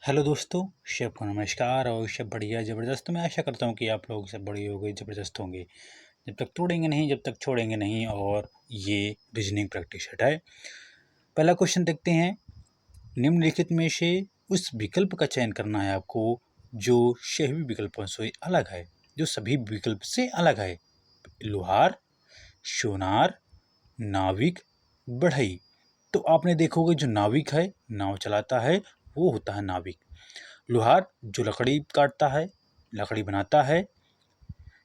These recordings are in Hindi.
हेलो दोस्तों, शिव को नमस्कार और सब बढ़िया ज़बरदस्त। मैं आशा करता हूँ कि आप लोग सब बढ़िया हो गए, ज़बरदस्त होंगे। जब तक तोड़ेंगे नहीं, जब तक छोड़ेंगे नहीं। और ये रीजनिंग प्रैक्टिस है। पहला क्वेश्चन देखते हैं। निम्नलिखित में से उस विकल्प का चयन करना है आपको जो सभी विकल्पों से अलग है, जो सभी विकल्प से अलग है। लोहार, सोनार, नाविक, बढ़ई। तो आपने देखोगे जो नाविक है, नाव चलाता है, वो होता है नाविक। लोहार जो लकड़ी काटता है, लकड़ी बनाता है,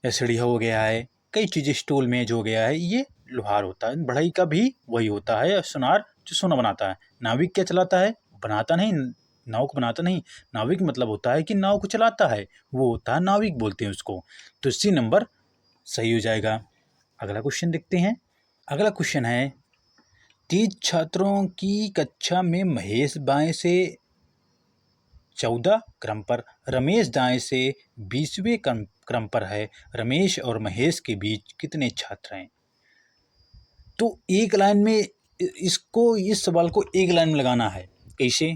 या सीढ़िया हो गया है, कई चीज़ें स्टूल मेज हो गया है, ये लोहार होता है। बढ़ई का भी वही होता है। सुनार जो सोना बनाता है। नाविक क्या चलाता है? बनाता नहीं, नाव को बनाता नहीं। नाविक मतलब होता है कि नाव को चलाता है, वो होता है नाविक, बोलते हैं उसको। तो सी नंबर सही हो जाएगा। अगला क्वेश्चन देखते हैं। अगला क्वेश्चन है, 30 छात्रों की कक्षा में महेश बाएं से 14 क्रम पर, रमेश दाएं से 20वें क्रम पर है। रमेश और महेश के बीच कितने छात्र हैं? तो एक लाइन में इस सवाल को एक लाइन में लगाना है। कैसे?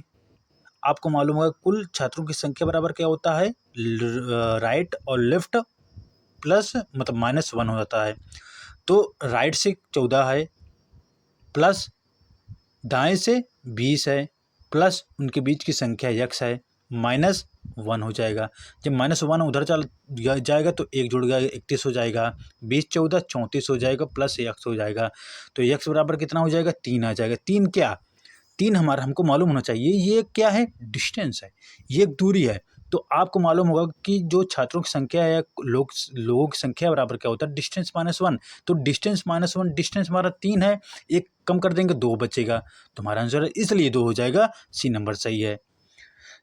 आपको मालूम होगा कुल छात्रों की संख्या बराबर क्या होता है? राइट और लेफ्ट प्लस मतलब -1 हो जाता है। तो राइट से 14 है, प्लस दाएं से 20 है, प्लस उनके बीच की संख्या x है, -1 हो जाएगा। जब -1 उधर चल जाएगा तो एक जुड़ गया, 31 हो जाएगा। 20 14 34 हो जाएगा, प्लस x हो जाएगा। तो x बराबर कितना हो जाएगा? 3 आ जाएगा। 3 क्या? 3 हमारा हमको मालूम होना चाहिए, ये क्या है? डिस्टेंस है, ये एक दूरी है। तो आपको मालूम होगा कि जो छात्रों की संख्या है, लोगों की संख्या बराबर क्या होता है? डिस्टेंस -1। तो डिस्टेंस -1, डिस्टेंस हमारा 3 है, एक कम कर देंगे 2 बचेगा। तो हमारा आंसर है इसलिए 2 हो जाएगा। सी नंबर सही है।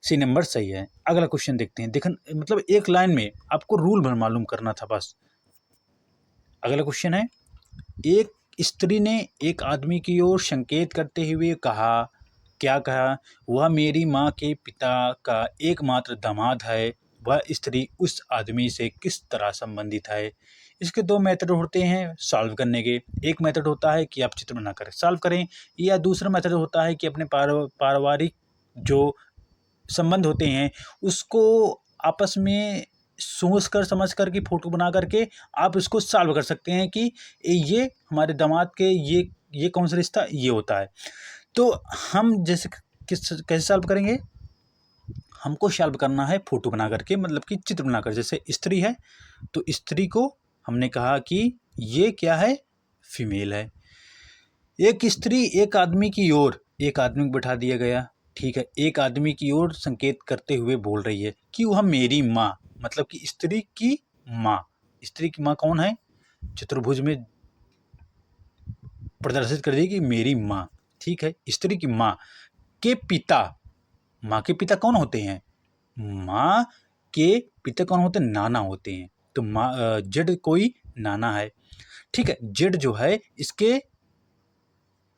सी नंबर सही है। अगला क्वेश्चन देखते हैं। देखन मतलब एक लाइन में आपको रूल भर मालूम करना था बस। अगला क्वेश्चन है, एक स्त्री ने एक आदमी की ओर संकेत करते हुए कहा। क्या कहा? वह मेरी माँ के पिता का एकमात्र दामाद है। वह स्त्री उस आदमी से किस तरह संबंधित है? इसके दो मेथड होते हैं सॉल्व करने के। एक मेथड होता है कि आप चित्र बनाकर सॉल्व करें, या दूसरा मेथड होता है कि अपने पारिवारिक जो संबंध होते हैं उसको आपस में सोच कर समझ कर के फोटो बना करके आप इसको सॉल्व कर सकते हैं कि ये हमारे दामाद के ये कौन सा रिश्ता ये होता है। तो हम जैसे कैसे सॉल्व करेंगे? हमको सॉल्व करना है फोटो बना करके, मतलब कि चित्र बनाकर। जैसे स्त्री है तो स्त्री को हमने कहा कि ये क्या है? फीमेल है। एक स्त्री एक आदमी की ओर, एक आदमी को बैठा दिया गया, ठीक है, एक आदमी की ओर संकेत करते हुए बोल रही है कि वह मेरी माँ, मतलब कि स्त्री की माँ। स्त्री की माँ कौन है? चतुर्भुज में प्रदर्शित कर दी कि मेरी माँ, ठीक है। स्त्री की माँ के पिता, माँ के पिता कौन होते हैं? माँ के पिता कौन होते हैं? नाना होते हैं। तो माँ जेड कोई नाना है, ठीक है। जेड जो है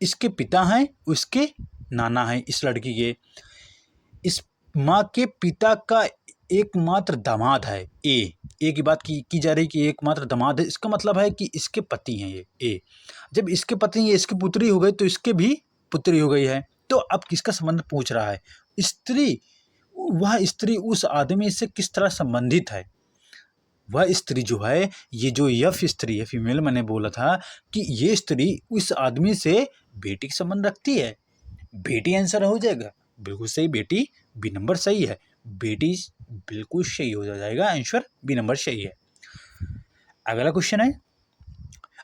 इसके पिता हैं, उसके नाना हैं इस लड़की के। इस माँ के पिता का एकमात्र दामाद है ए की बात की जा रही कि एकमात्र दामाद है, इसका मतलब है कि इसके पति हैं ये ए। जब इसके पति हैं, इसकी पुत्री हो गई तो इसके भी पुत्री हो गई है। तो अब किसका संबंध पूछ रहा है? स्त्री। वह स्त्री उस आदमी से किस तरह संबंधित है? वह स्त्री जो है, ये जो यफ स्त्री है, फीमेल मैंने बोला था कि ये स्त्री उस आदमी से बेटी का संबंध रखती है। बेटी आंसर हो जाएगा, बिल्कुल सही। बेटी बी नंबर सही है। बेटी बिल्कुल सही हो जाएगा, आंसर बी नंबर सही है। अगला क्वेश्चन है।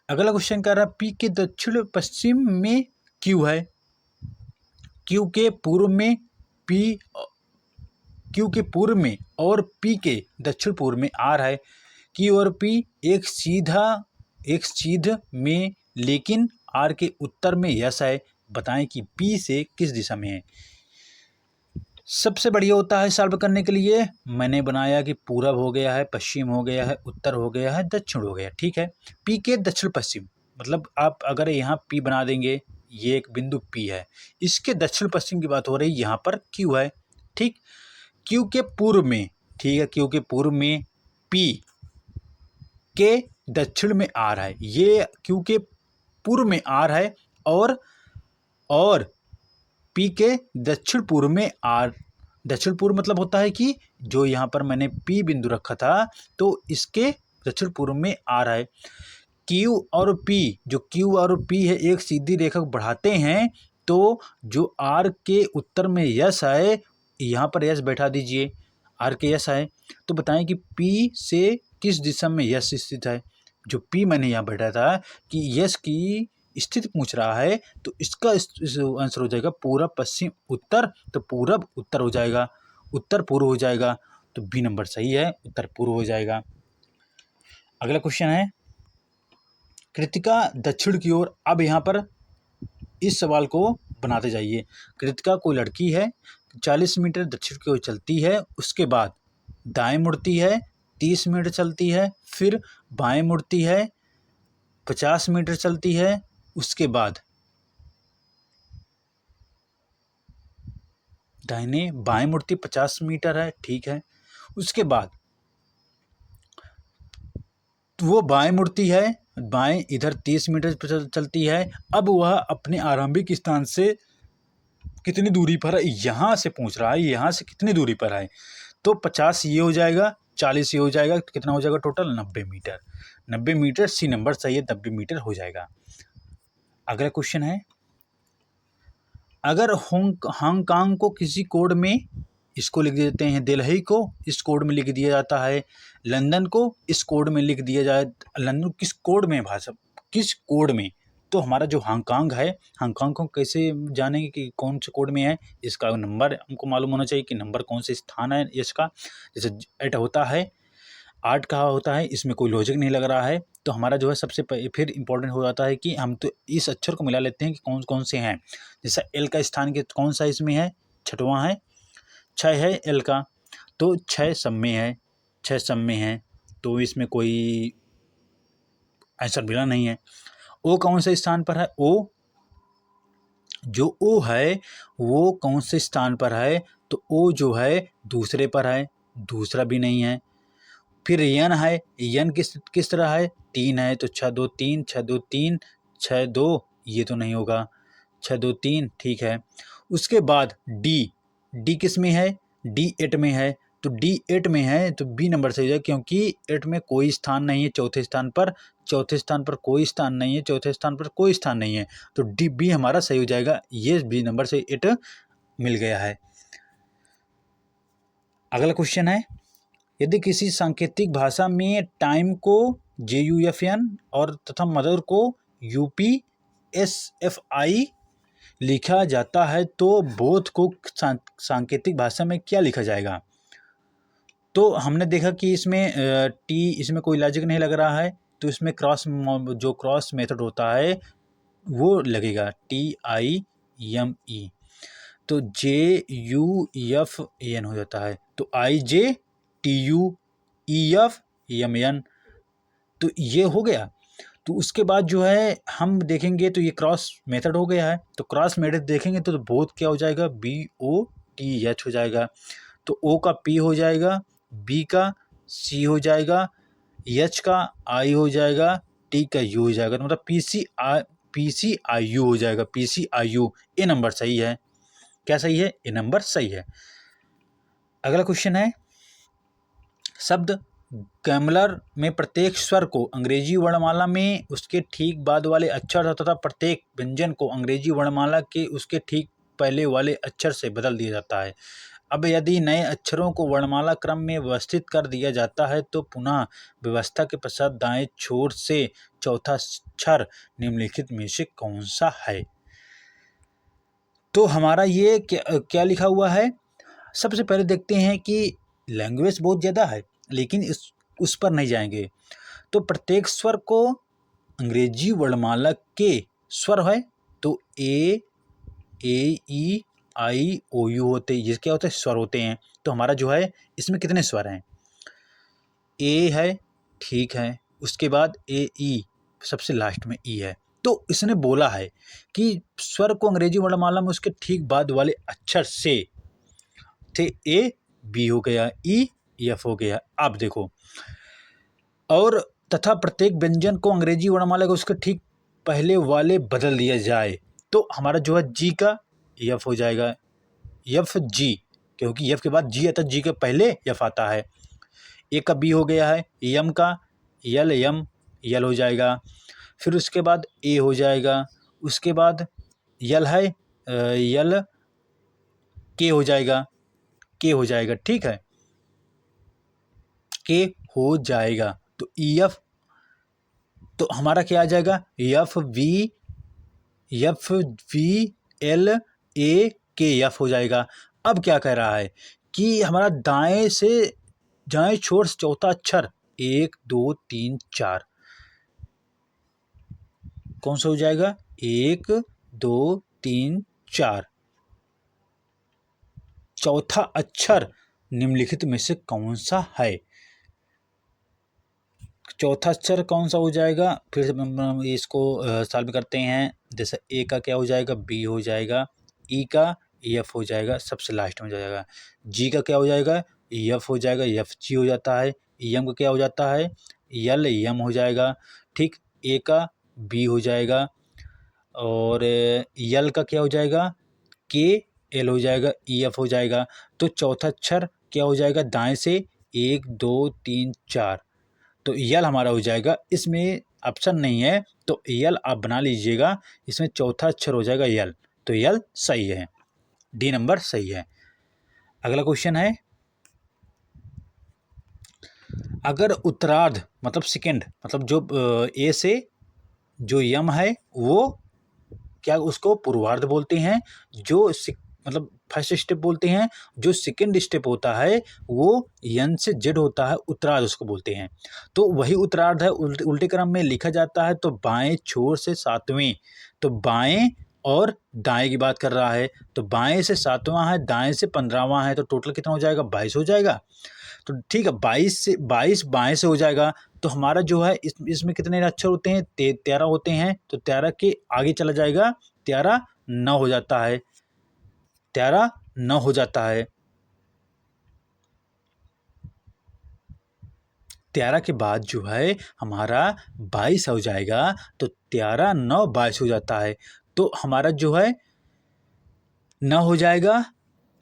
अगला क्वेश्चन कह रहा है, पी के दक्षिण पश्चिम में क्यू है। क्यू के पूर्व में पी, क्यू के पूर्व में और पी के दक्षिण पूर्व में आर है। क्यू और पी एक सीध में, लेकिन आर के उत्तर में यस है। बताएं कि पी से किस दिशा में है। सबसे बढ़िया होता है सॉल्व करने के लिए, मैंने बनाया कि पूरब हो गया है, पश्चिम हो गया है, उत्तर हो गया है, दक्षिण हो गया, ठीक है। पी के दक्षिण पश्चिम, मतलब आप अगर यहाँ पी बना देंगे, ये एक बिंदु पी है, इसके दक्षिण पश्चिम की बात हो रही, यहाँ पर क्यू है, ठीक। क्यू के पूर्व में, ठीक है, क्यू के पूर्व में पी के दक्षिण में आर है। ये क्यू के पूर्व में आर है और पी के दक्षिण पूर्व में आर दक्षिण पूर्व मतलब होता है कि जो यहाँ पर मैंने P बिंदु रखा था तो इसके दक्षिण पूर्व में आ रहा है। Q और P, जो Q और P है एक सीधी रेखा को बढ़ाते हैं तो जो R के उत्तर में यश है, यहाँ पर यश बैठा दीजिए, R के यश है, तो बताएं कि P से किस दिशा में यश स्थित है। जो P मैंने यहाँ बैठा था कि यश की स्थिति पूछ रहा है तो इसका आंसर हो जाएगा पूरब पश्चिम उत्तर, तो पूरब उत्तर हो जाएगा, उत्तर पूर्व हो जाएगा, तो बी नंबर सही है, उत्तर पूर्व हो जाएगा। अगला क्वेश्चन है कृतिका दक्षिण की ओर। अब यहाँ पर इस सवाल को बनाते जाइए। कृतिका कोई लड़की है, 40 मीटर दक्षिण की ओर चलती है, उसके बाद दाएं मुड़ती है, 30 मीटर चलती है, फिर बाएं मुड़ती है, 50 मीटर चलती है, उसके बाद दाहिने बाएं मुड़ती 50 मीटर है, ठीक है। उसके बाद वो बाएं मुड़ती है, बाएं इधर 30 मीटर पर चलती है। अब वह अपने आरंभिक स्थान से कितनी दूरी पर है, यहाँ से पूछ रहा है, यहाँ से कितनी दूरी पर है। तो 50 ये हो जाएगा, 40 ये हो जाएगा, तो कितना हो जाएगा टोटल 90 मीटर। 90 मीटर सी नंबर सही है, 90 मीटर हो जाएगा। अगला क्वेश्चन है अगर हांगकांग को किसी कोड में, इसको लिख देते हैं दिल्ली को इस कोड में लिख दिया जाता है, लंदन को इस कोड में लिख दिया जाए, लंदन किस कोड में भाषा, किस कोड में, तो हमारा जो हांगकांग है, हांगकांग को कैसे जानेंगे कि कौन से कोड में है, इसका नंबर हमको मालूम होना चाहिए कि नंबर कौन से स्थान है इसका। जैसे 8 होता है, 8 कहाँ होता है, इसमें कोई लॉजिक नहीं लग रहा है, तो हमारा जो है सबसे फिर इंपॉर्टेंट हो जाता है कि हम तो इस अक्षर को मिला लेते हैं कि कौन कौन से हैं। जैसा एल का स्थान के कौन सा इसमें है, 6वां है, 6 है एल का, तो 6 सब में है, 6 सब में है, तो इसमें कोई आंसर मिला नहीं है। ओ कौन से स्थान पर है, ओ जो ओ है वो कौन से स्थान पर है, तो ओ जो है दूसरे पर है, दूसरा भी नहीं है। फिर यन है, यन किस तरह है, 3 है, तो 6 2 3, 6 2 3, 6 2, ये तो नहीं होगा, 6 2 3, ठीक है। उसके बाद डी किस में है, डी 8 में है, तो डी 8 में है तो बी नंबर सही है, क्योंकि 8 में कोई स्थान नहीं है, चौथे स्थान पर कोई स्थान नहीं है, चौथे स्थान पर कोई स्थान नहीं है, तो डी बी हमारा सही हो जाएगा। ये बी नंबर से 8 मिल गया है। अगला क्वेश्चन है यदि किसी सांकेतिक भाषा में टाइम को JUFN और तथा मदर को UPSFI लिखा जाता है तो बोथ को सांकेतिक भाषा में क्या लिखा जाएगा। तो हमने देखा कि इसमें टी, इसमें कोई लॉजिक नहीं लग रहा है, तो इसमें क्रॉस मेथड होता है वो लगेगा, TIME, तो JUFN हो जाता है, तो IJTUEFMN, तो ये हो गया। तो उसके बाद जो है हम देखेंगे तो ये क्रॉस मेथड हो गया है, तो क्रॉस मेथड देखेंगे तो बोथ क्या हो जाएगा, BOTH हो जाएगा, तो O का P हो जाएगा, B का C हो जाएगा, H का I हो जाएगा, T का U हो जाएगा, तो मतलब PCIU हो जाएगा, PCIU। ए नंबर सही है, क्या सही है, ए नंबर सही है। अगला क्वेश्चन है शब्द कैमलर में प्रत्येक स्वर को अंग्रेजी वर्णमाला में उसके ठीक बाद वाले अक्षर तथा प्रत्येक व्यंजन को अंग्रेजी वर्णमाला के उसके ठीक पहले वाले अक्षर से बदल दिया जाता है। अब यदि नए अक्षरों को वर्णमाला क्रम में व्यवस्थित कर दिया जाता है तो पुनः व्यवस्था के पश्चात दाएं छोर से चौथा अक्षर निम्नलिखित में से कौन सा है। तो हमारा ये क्या लिखा हुआ है, सबसे पहले देखते हैं कि लैंग्वेज बहुत ज़्यादा है लेकिन उस पर नहीं जाएंगे। तो प्रत्येक स्वर को अंग्रेजी वर्णमाला के स्वर है तो A E I O U होते, ये क्या होते हैं, स्वर होते हैं। तो हमारा जो है इसमें कितने स्वर हैं, A है, ठीक है, उसके बाद AE, सबसे लास्ट में E है। तो इसने बोला है कि स्वर को अंग्रेजी वर्णमाला में उसके ठीक बाद वाले अक्षर से थे, A B हो गया, E F हो गया। आप देखो, और तथा प्रत्येक व्यंजन को अंग्रेजी वर्णमाला को उसके ठीक पहले वाले बदल दिया जाए, तो हमारा जो है G का F हो जाएगा, FG, क्योंकि एफ के बाद जी आता है, जी के पहले एफ आता है। ए का बी हो गया है, एम का यल, एम यल हो जाएगा। फिर उसके बाद ए हो जाएगा, उसके बाद यल है यल के हो जाएगा, के हो जाएगा, ठीक है, के हो जाएगा। तो ई एफ, तो हमारा क्या आ जाएगा, एफ वी एल ए के एफ हो जाएगा। अब क्या कह रहा है कि हमारा दाएं से दाएं छोर से चौथा अक्षर 1 2 3 4 कौन सा हो जाएगा, 1 2 3 4 चौथा अक्षर निम्नलिखित में से कौन सा है। चौथा अक्षर कौन सा हो जाएगा, फिर से इसको सॉल्व करते हैं। जैसे ए का क्या हो जाएगा, बी हो जाएगा, ई का एफ हो जाएगा, सबसे लास्ट में हो जाएगा। जी का क्या हो जाएगा, एफ हो जाएगा, एफ जी हो जाता है। एम का क्या हो जाता है, यल एम हो जाएगा, ठीक। ए का बी हो जाएगा, और यल का क्या हो जाएगा, के एल हो जाएगा, ई एफ हो जाएगा। तो चौथा अक्षर क्या हो जाएगा, दाएं से 1 2 3 4, तो यल हमारा हो जाएगा। इसमें ऑप्शन नहीं है तो यल आप बना लीजिएगा, इसमें चौथा अक्षर हो जाएगा यल, तो यल सही है, डी नंबर सही है। अगला क्वेश्चन है, अगर उत्तरार्ध मतलब सेकंड, मतलब जो ए से जो यम है वो क्या, उसको पूर्वार्ध बोलते हैं। जो मतलब फर्स्ट स्टेप बोलते हैं, जो सेकंड स्टेप होता है वो यन से जेड होता है, उत्तरार्ध उसको बोलते हैं। तो वही उत्तरार्ध है, उल्टे क्रम में लिखा जाता है। तो बाएं छोर से सातवें, तो बाएं और दाएं की बात कर रहा है, तो बाएं से सातवां है, दाएं से 15वां है, तो टोटल कितना हो जाएगा, 22 हो जाएगा। तो ठीक है, 22 बाएं से हो जाएगा। तो हमारा जो है इसमें कितने अक्षर होते हैं, 13 होते हैं। तो 13 के आगे चला जाएगा, 13 9 हो जाता है, 13 9 हो जाता है। 13 के बाद जो है हमारा 22 हो जाएगा। तो 13 9 22 हो जाता है। तो हमारा जो है 9 हो जाएगा।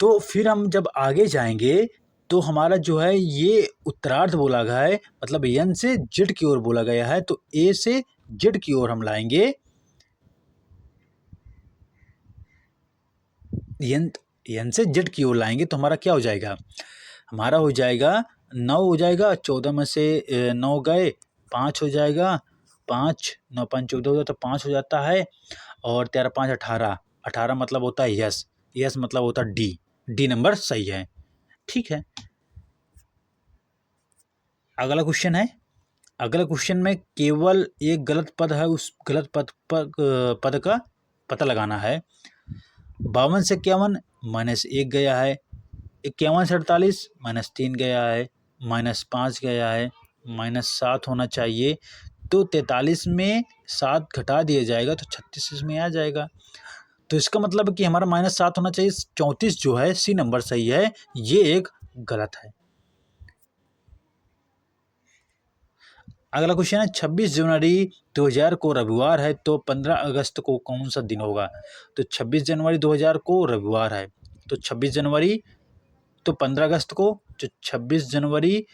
तो फिर हम जब आगे जाएंगे तो हमारा जो है ये उत्तरार्ध बोला गया है, मतलब यन से जेड की ओर बोला गया है। तो ए से जेड की ओर हम लाएंगे, यन से जेड की ओर लाएंगे तो हमारा क्या हो जाएगा, हमारा हो जाएगा 9 हो जाएगा। 14 में से 9 गए, 5 हो जाएगा, 5 9 5 14 हो जाता, 5 हो जाता है। और 13 5 18, 18 मतलब होता है यस, यस मतलब होता है डी, डी नंबर सही है, ठीक है। अगला क्वेश्चन है, अगला क्वेश्चन में केवल एक गलत पद है, उस गलत पद का पता लगाना है। 52 से 51 -1 गया है, 51 से 48 -3 गया है, -5 गया है, -7 होना चाहिए। तो 43 में 7 घटा दिया जाएगा तो 36 इसमें आ जाएगा। तो इसका मतलब कि हमारा -7 होना चाहिए। 34 जो है सी नंबर सही है, ये एक गलत है। अगला क्वेश्चन है, 26 जनवरी 2000 को रविवार है तो 15 अगस्त को कौन सा दिन होगा। तो 26 जनवरी 2000 को रविवार है, तो 26 जनवरी तो 15 अगस्त को, जो 26 जनवरी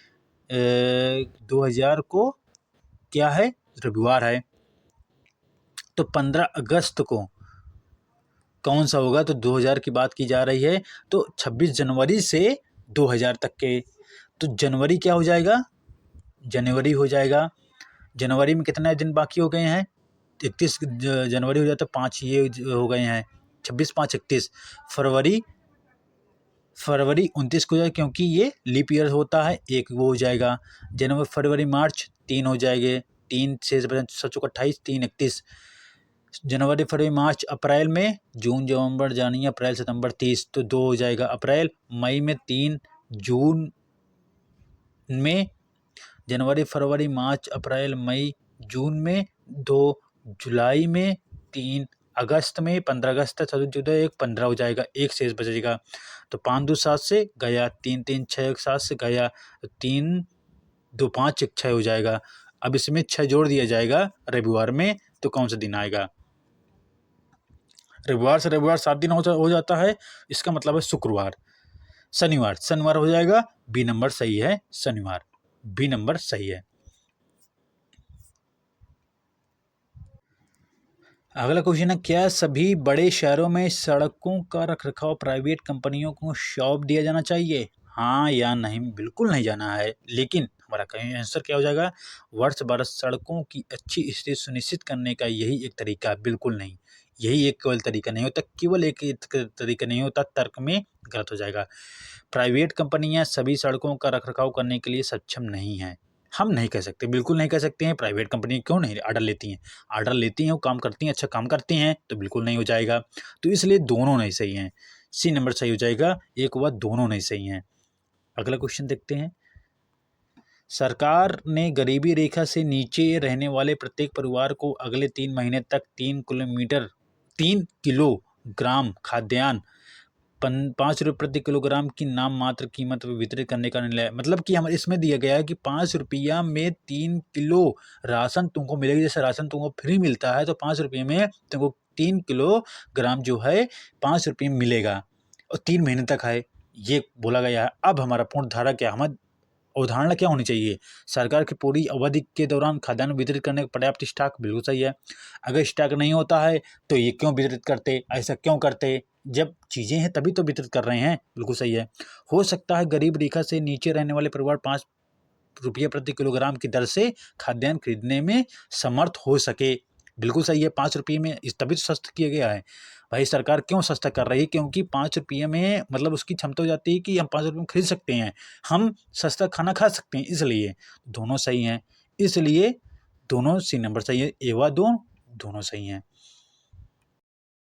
2000 को क्या है, रविवार है। तो 15 अगस्त को कौन सा होगा, तो 2000 की बात की जा रही है। तो 26 जनवरी से 2000 तक के, तो जनवरी क्या हो जाएगा, जनवरी हो जाएगा। जनवरी में कितने दिन बाकी हो गए हैं, 31 जनवरी हो जाता है, 5 ये हो गए हैं, 26 5 31। फरवरी 29 को जाएगा क्योंकि ये लीप ईयर होता है, एक वो हो जाएगा। जनवरी फरवरी मार्च 3 हो जाएंगे, 3 से 7 28 3 31। जनवरी फरवरी मार्च अप्रैल में, जून नवंबर जनवरी अप्रैल सितंबर 30, तो 2 हो जाएगा। अप्रैल मई में 3, जून में, जनवरी फरवरी मार्च अप्रैल मई जून में 2, जुलाई में 3, अगस्त में 15 अगस्त तक 14 1 15 हो जाएगा, एक शेष बचेगा। तो 5 2 7 से गया, 3 3 6 1 7 से गया, 3 2 5 1 6 हो जाएगा। अब इसमें 6 जोड़ दिया जाएगा रविवार में, तो कौन सा दिन आएगा, रविवार से रविवार 7 दिन हो जाता है, इसका मतलब है शुक्रवार। शनिवार, शनिवार हो जाएगा, बी नंबर सही है, शनिवार, बी नंबर सही है। अगला क्वेश्चन है, क्या सभी बड़े शहरों में सड़कों का रखरखाव प्राइवेट कंपनियों को सौंप दिया जाना चाहिए? हाँ या नहीं? बिल्कुल नहीं जाना है, लेकिन हमारा कहीं आंसर क्या हो जाएगा? वर्ष बरस सड़कों की अच्छी स्थिति सुनिश्चित करने का यही एक तरीका है, बिल्कुल नहीं। यही एक केवल तरीका नहीं होता, केवल एक ही तरीका नहीं होता, तर्क में गलत हो जाएगा। प्राइवेट कंपनियां सभी सड़कों का रखरखाव करने के लिए सक्षम नहीं है। हम नहीं कह सकते, बिल्कुल नहीं कह सकते हैं। प्राइवेट कंपनी क्यों नहीं ऑर्डर लेती हैं? ऑर्डर लेती हैं, वो काम करती हैं, अच्छा काम करती हैं, तो बिल्कुल नहीं हो जाएगा। तो इसलिए दोनों नहीं सही हैं, सी नंबर सही हो जाएगा। एक हुआ, दोनों नहीं सही हैं। अगला क्वेश्चन देखते हैं। सरकार ने गरीबी रेखा से नीचे रहने वाले प्रत्येक परिवार को अगले 3 महीने तक 3 किलोग्राम खाद्यान्न 5 रुपये प्रति किलोग्राम की नाम मात्र कीमत पर वितरित करने का निर्णय। मतलब कि हम इसमें दिया गया है कि 5 रुपया में 3 किलो राशन तुमको मिलेगी। जैसे राशन तुमको फ्री मिलता है, तो 5 रुपये में तुमको 3 किलोग्राम जो है 5 रुपये में मिलेगा, और 3 महीने तक है, ये बोला गया है। अब हमारा पूर्ण धारा क्या, हमारा अवधारणा क्या होनी चाहिए? सरकार की पूरी अवधि के दौरान खाद्यान्न वितरित करने का पर्याप्त स्टॉक, बिल्कुल सही है। अगर स्टॉक नहीं होता है तो ये क्यों वितरित करते, ऐसा क्यों करते? जब चीज़ें हैं तभी तो वितरित कर रहे हैं, बिल्कुल सही है। हो सकता है गरीब रेखा से नीचे रहने वाले परिवार 5 रुपये प्रति किलोग्राम की दर से खाद्यान्न खरीदने में समर्थ हो सके, बिल्कुल सही है। 5 रुपये में तभी तो सस्ता किया गया है। भाई सरकार क्यों सस्ता कर रही है? क्योंकि 5 रुपये में मतलब उसकी क्षमता हो जाती है कि हम 5 रुपये में खरीद सकते हैं, हम सस्ता खाना खा सकते हैं, इसलिए दोनों सही हैं। इसलिए दोनों सी नंबर सही है, ए व दो दोनों सही हैं।